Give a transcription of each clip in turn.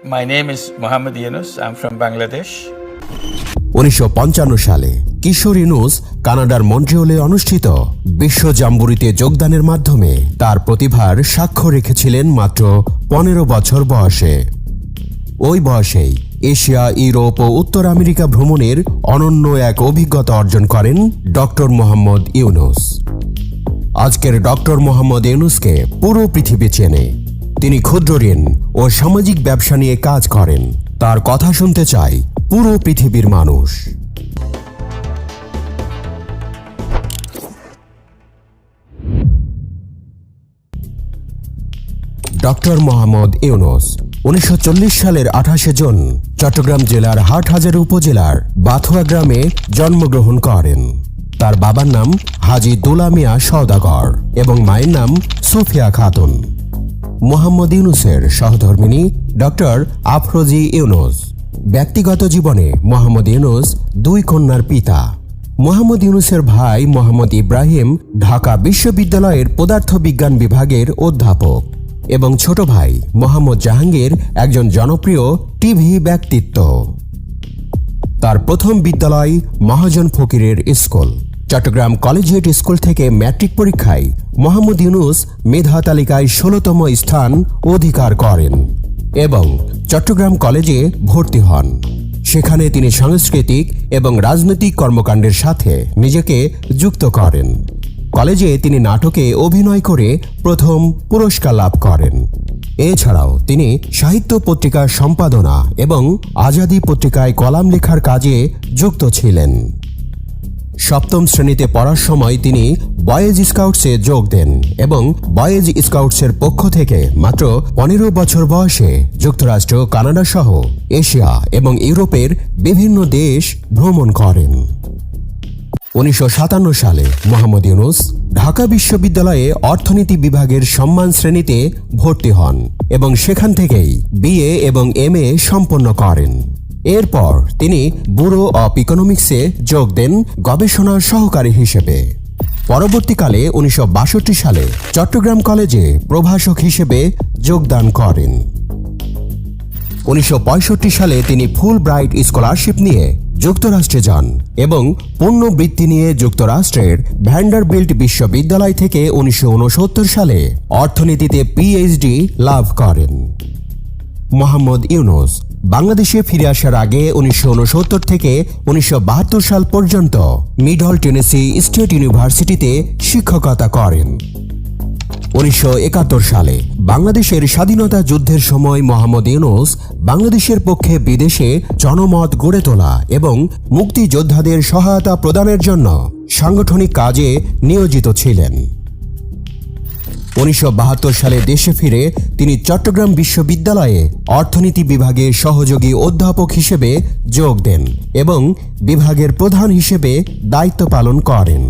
My name is Mohammed Yunus. I'm from Bangladesh. 1955 সালে কিশোর ইউনুস কানাডার মন্ট্রিয়লে অনুষ্ঠিত বিশ্ব জাম্বুরিতে যোগদানের মাধ্যমে তার প্রতিভার সাক্ষ্য রেখেছিলেন মাত্র 15 বছর বয়সে। ওই বয়সেই এশিয়া, ইউরোপ ও উত্তর আমেরিকা ভ্রমণের অনন্য এক অভিজ্ঞতা অর্জন করেন ডক্টর মোহাম্মদ ইউনুস। আজকের ডক্টর মোহাম্মদ ইউনুসকে পুরো পৃথিবী চেনে। তিনি ক্ষুদ্র ঋণ ও সামাজিক ব্যবসা নিয়ে কাজ করেন। তার কথা শুনতে চায় পুরো পৃথিবীর মানুষ। ডক্টর মোহাম্মদ ইউনুস 1940 সালের 28 জুন চট্টগ্রাম জেলার হাটহাজারী উপজেলার বাথুয়া গ্রামে জন্মগ্রহণ করেন। তার বাবার নাম হাজী দুলা মিয়া সওদাগর এবং মায়ের নাম সুফিয়া খাতুন। মোহাম্মদ ইউনুসের সহধর্মিণী ডক্টর আফরোজি ইউনুস। ব্যক্তিগত জীবনে মোহাম্মদ ইউনুস 2 কন্যার পিতা। মোহাম্মদ ইউনুসের ভাই মোহাম্মদ ইব্রাহিম ঢাকা বিশ্ববিদ্যালয়ের পদার্থবিজ্ঞান বিভাগের অধ্যাপক এবং ছোট ভাই মোহাম্মদ জাহাঙ্গীর একজন জনপ্রিয় টিভি ব্যক্তিত্ব। তার প্রথম বিদ্যালয় মহাজন ফকিরের স্কুল। চট্টগ্রাম কলেজিয়েট স্কুল থেকে ম্যাট্রিক পরীক্ষায় মোহাম্মদ ইউনুস মেধা তালিকায় 16তম স্থান অধিকার করেন এবং চট্টগ্রাম কলেজে ভর্তি হন। সেখানে তিনি সাংস্কৃতিক এবং রাজনৈতিক কর্মকাণ্ডের সাথে নিজেকে যুক্ত করেন। কলেজে তিনি নাটকে অভিনয় করে প্রথম পুরস্কার লাভ করেন। এছাড়াও তিনি সাহিত্য পত্রিকার সম্পাদনা এবং আজাদী পত্রিকায় কলাম লেখার কাজে যুক্ত ছিলেন। 7ম শ্রেণীতে পড়ার সময় তিনি বয়েজ স্কাউটসে যোগ দেন এবং বয়েজ স্কাউটসের পক্ষ থেকে মাত্র 15 বছর বয়সে যুক্তরাষ্ট্র, কানাডা সহ এশিয়া এবং ইউরোপের বিভিন্ন দেশ ভ্রমণ করেন। 1957 সালে মোহাম্মদ ইউনুস ঢাকা বিশ্ববিদ্যালয়ে অর্থনীতি বিভাগের সম্মান শ্রেণীতে ভর্তি হন এবং সেখান থেকেই বিএ এবং এমএ সম্পন্ন করেন। এরপর তিনি ব্যুরো অব ইকোনমিক্সে যোগ দেন গবেষণা সহকারী হিসেবে। পরবর্তীকালে 1962 সালে চট্টগ্রাম কলেজে প্রভাষক হিসেবে যোগদান করেন। 1965 সালে তিনি ফুল ব্রাইট স্কলারশিপ নিয়ে যুক্তরাষ্ট্রে যান এবং পূর্ণ বৃত্তি নিয়ে যুক্তরাষ্ট্রের ভ্যান্ডারবিল্ট বিশ্ববিদ্যালয় থেকে 1969 সালে অর্থনীতিতে পিএইচডি লাভ করেন। মোহাম্মদ ইউনুস বাংলাদেশে ফিরে আসার আগে 1969 থেকে 1972 সাল পর্যন্ত মিডল টেনেসি স্টেট ইউনিভার্সিটিতে শিক্ষকতা করেন। 1971 সালে বাংলাদেশের স্বাধীনতা যুদ্ধের সময় মোহাম্মদ ইউনুস বাংলাদেশের পক্ষে বিদেশে জনমত গড়ে তোলা এবং মুক্তিযোদ্ধাদের সহায়তা প্রদানের জন্য সাংগঠনিক কাজে নিয়োজিত ছিলেন। 1972 সালে দেশে ফিরে তিনি চট্টগ্রাম বিশ্ববিদ্যালয়ে অর্থনীতি বিভাগে সহযোগী অধ্যাপক হিসেবে যোগ দেন এবং বিভাগের প্রধান হিসেবে দায়িত্ব পালন করেন।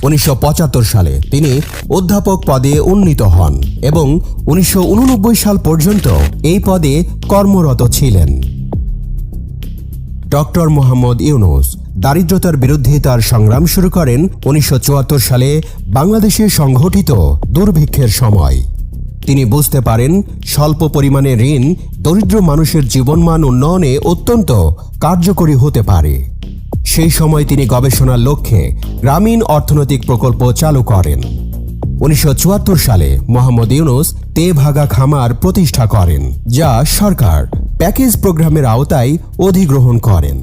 1975 সালে তিনি অধ্যাপক পদে উন্নীত হন এবং 1989 সাল পর্যন্ত এই পদে কর্মরত ছিলেন। ডক্টর মোহাম্মদ ইউনুস দারিদ্রতার বিরুদ্ধে তার সংগ্রাম শুরু করেন 1974 সালে বাংলাদেশে সংঘটিত দুর্ভিক্ষের সময়। তিনি বুঝতে পারেন স্বল্প পরিমাণে ঋণ দরিদ্র মানুষের জীবনমান উন্নয়নে অত্যন্ত কার্যকরী হতে পারে। সেই সময় তিনি গবেষণার লক্ষ্যে গ্রামীণ অর্থনৈতিক প্রকল্প চালু করেন। 1974 সালে মোহাম্মদ ইউনুস তেভাগা খামার প্রতিষ্ঠা করেন, যা সরকার প্যাকেজ প্রোগ্রামের আওতায় অধিগ্রহণ করেন।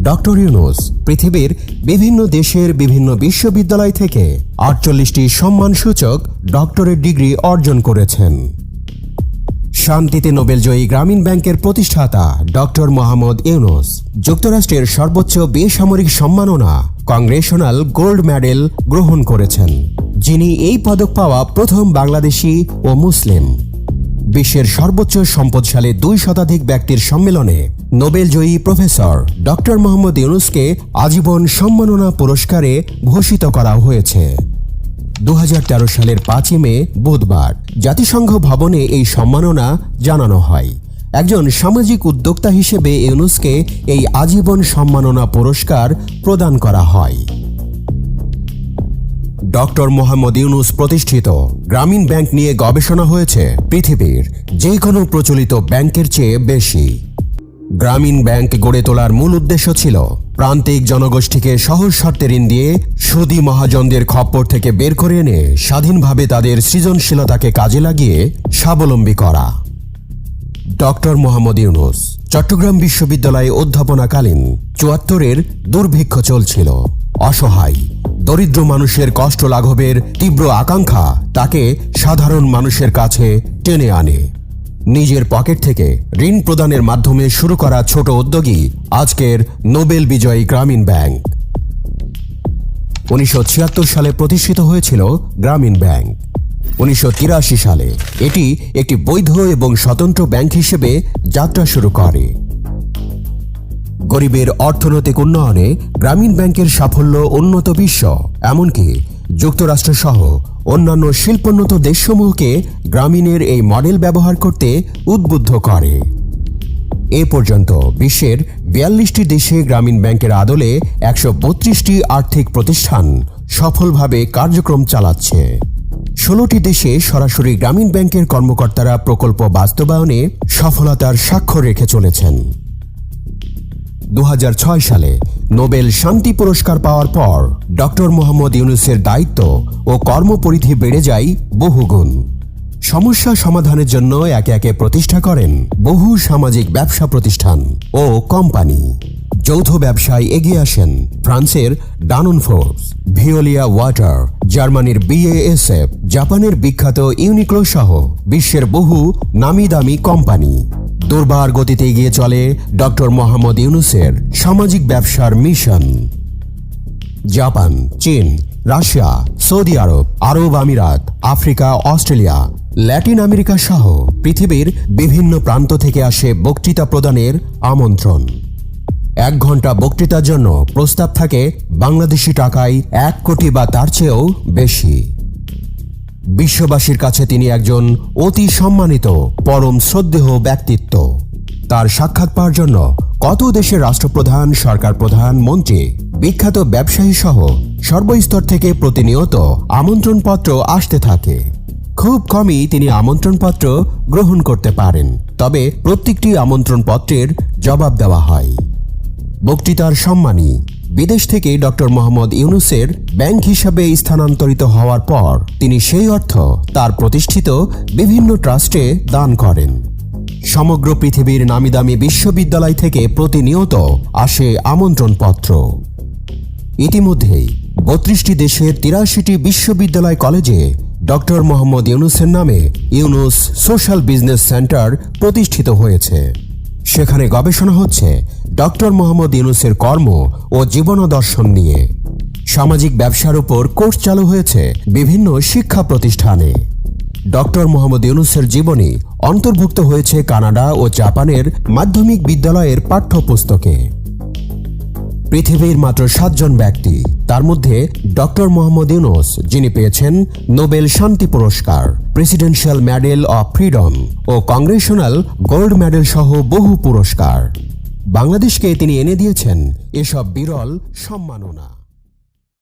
ডক্টর ইউনুস পৃথিবীর বিভিন্ন দেশের বিভিন্ন বিশ্ববিদ্যালয় থেকে 48টি সম্মানসূচক ডক্টরেট ডিগ্রি অর্জন করেছেন। শান্তিতে নোবেলজয়ী গ্রামীণ ব্যাংকের প্রতিষ্ঠাতা ডক্টর মোহাম্মদ ইউনুস যুক্তরাষ্ট্রের সর্বোচ্চ বেসামরিক সম্মাননা কংগ্রেশনাল গোল্ড মেডেল গ্রহণ করেছেন, যিনি এই পদক পাওয়া প্রথম বাংলাদেশি ও মুসলিম। বিশ্বের সর্বোচ্চ সম্পদশালী 2 শতাধিক ব্যক্তির সম্মেলনে নোবেলজয়ী প্রফেসর ডক্টর মোহাম্মদ ইউনুসকে আজীবন সম্মাননা পুরস্কারে ভূষিত করা হয়েছে। 2013 সালের 5 মে বুধবার জাতিসংঘ ভবনে এই সম্মাননা জানানো হয়। একজন সামাজিক উদ্যোক্তা হিসেবে ইউনুসকে এই আজীবন সম্মাননা পুরস্কার প্রদান করা হয়। ডক্টর মোহাম্মদ ইউনুস প্রতিষ্ঠিত গ্রামীণ ব্যাংক নিয়ে গবেষণা হয়েছে পৃথিবীর যে কোনো প্রচলিত ব্যাংকের চেয়ে বেশি। গ্রামীণ ব্যাংক গড়ে তোলার মূল উদ্দেশ্য ছিল প্রান্তিক জনগোষ্ঠীকে সহজ শর্তে ঋণ দিয়ে সুদী মহাজনদের খপ্পর থেকে বের করে এনে স্বাধীনভাবে তাদের সৃজনশীলতাকে কাজে লাগিয়ে স্বাবলম্বী করা। ডক্টর মোহাম্মদ ইউনুস চট্টগ্রাম বিশ্ববিদ্যালয়ে অধ্যাপনাকালীন ৭৪-এর দুর্ভিক্ষ চলছিল। অসহায় দরিদ্র মানুষের কষ্ট লাঘবের তীব্র আকাঙ্ক্ষা তাকে সাধারণ মানুষের কাছে টেনে আনে। নিজের পকেট থেকে ঋণ প্রদানের মাধ্যমে শুরু করা ছোট উদ্যোগী আজকের নোবেল বিজয়ী গ্রামীণ ব্যাংক। ১৯৭৬ সালে প্রতিষ্ঠিত হয়েছিল গ্রামীণ ব্যাংক। ১৯৮৩ সালে এটি একটি বৈধ এবং স্বতন্ত্র ব্যাংক হিসেবে যাত্রা শুরু করে। গরিবের অর্থনৈতিক উন্নয়নে গ্রামীণ ব্যাংকের সাফল্য উন্নত বিশ্ব, এমনকি যুক্তরাষ্ট্রসহ অন্যান্য শিল্পোন্নত দেশসমূহকে গ্রামীণের এই মডেল ব্যবহার করতে উদ্বুদ্ধ করে। এ পর্যন্ত বিশ্বের ৪২টি দেশে গ্রামীণ ব্যাংকের আদলে ১৩২টি আর্থিক প্রতিষ্ঠান সফলভাবে কার্যক্রম চালাচ্ছে। ১৬টি দেশে সরাসরি গ্রামীণ ব্যাংকের কর্মকর্তারা প্রকল্প বাস্তবায়নে সফলতার স্বাক্ষর রেখে চলেছেন। ২০০৬ সালে নোবেল শান্তি পুরস্কার পাওয়ার পর ডক্টর মোহাম্মদ ইউনুসের দায়িত্ব ও কর্মপরিধি বেড়ে যায় বহুগুণ। সমস্যা সমাধানের জন্য একে একে প্রতিষ্ঠা করেন বহু সামাজিক ব্যবসা প্রতিষ্ঠান ও কোম্পানি। যৌথ ব্যবসায় এগিয়ে আসেন ফ্রান্সের ডানন ফোর্বস, ভিওলিয়া ওয়াটার, জার্মানির BASF, জাপানের বিখ্যাত ইউনিক্লো সহ বিশ্বের বহু নামি দামি কোম্পানি। দুর্বার গতিতে এগিয়ে চলে ডক্টর মোহাম্মদ ইউনুসের সামাজিক ব্যবসার মিশন। জাপান, চীন, রাশিয়া, সৌদি আরব, আরব আমিরাত, আফ্রিকা, অস্ট্রেলিয়া, ল্যাটিন আমেরিকা সহ পৃথিবীর বিভিন্ন প্রান্ত থেকে আসে বক্তৃতা প্রদানের আমন্ত্রণ। ১ ঘন্টা বক্তৃতার জন্য প্রস্তাব থাকে বাংলাদেশি টাকায় ১ কোটি বা তার চেয়েও বেশি। বিশ্ববাসীর কাছে তিনি একজন অতি সম্মানিত পরম শ্রদ্ধেয় ব্যক্তিত্ব। তার সাক্ষাৎ পাওয়ার জন্য কত দেশের রাষ্ট্রপ্রধান, সরকার প্রধান, মন্ত্রী, বিখ্যাত ব্যবসায়ী সহ সর্বস্তর থেকে প্রতিনিয়ত আমন্ত্রণপত্র আসতে থাকে। খুব কমই তিনি আমন্ত্রণপত্র গ্রহণ করতে পারেন, তবে প্রত্যেকটি আমন্ত্রণপত্রের জবাব দেওয়া হয়। বক্তৃতার সম্মানী বিদেশ থেকে ডক্টর মোহাম্মদ ইউনুসের ব্যাংক হিসাবে স্থানান্তরিত হওয়ার পর তিনি সেই অর্থ তার প্রতিষ্ঠিত বিভিন্ন ট্রাস্টে দান করেন। সমগ্র পৃথিবীর নামিদামি বিশ্ববিদ্যালয় থেকে প্রতিনিয়ত আসে আমন্ত্রণপত্র। ইতিমধ্যেই ৩২টি দেশের ৮৩টি বিশ্ববিদ্যালয় কলেজে ডক্টর মোহাম্মদ ইউনুসের নামে ইউনুস সোশ্যাল বিজনেস সেন্টার প্রতিষ্ঠিত হয়েছে। সেখানে গবেষণা হচ্ছে ডক্টর মোহাম্মদ ইউনুসের কর্ম ও জীবনাদর্শন নিয়ে। সামাজিক ব্যবসার উপর কোর্স চালু হয়েছে বিভিন্ন শিক্ষা প্রতিষ্ঠানে। ডক্টর মোহাম্মদ ইউনুসের জীবনী অন্তর্ভুক্ত হয়েছে কানাডা ও জাপানের মাধ্যমিক বিদ্যালয়ের পাঠ্যপুস্তকে। পৃথিবীর মাত্র ৭ জন ব্যক্তি, তার মধ্যে ডক্টর মোহাম্মদ ইউনুস, যিনি পেয়েছেন নোবেল শান্তি পুরস্কার, প্রেসিডেন্সিয়াল মেডেল অফ ফ্রিডম ও কংগ্রেশনাল গোল্ড মেডেল সহ বহু পুরস্কার। বাংলাদেশকে তিনি এনে দিয়েছেন এসব বিরল সম্মাননা।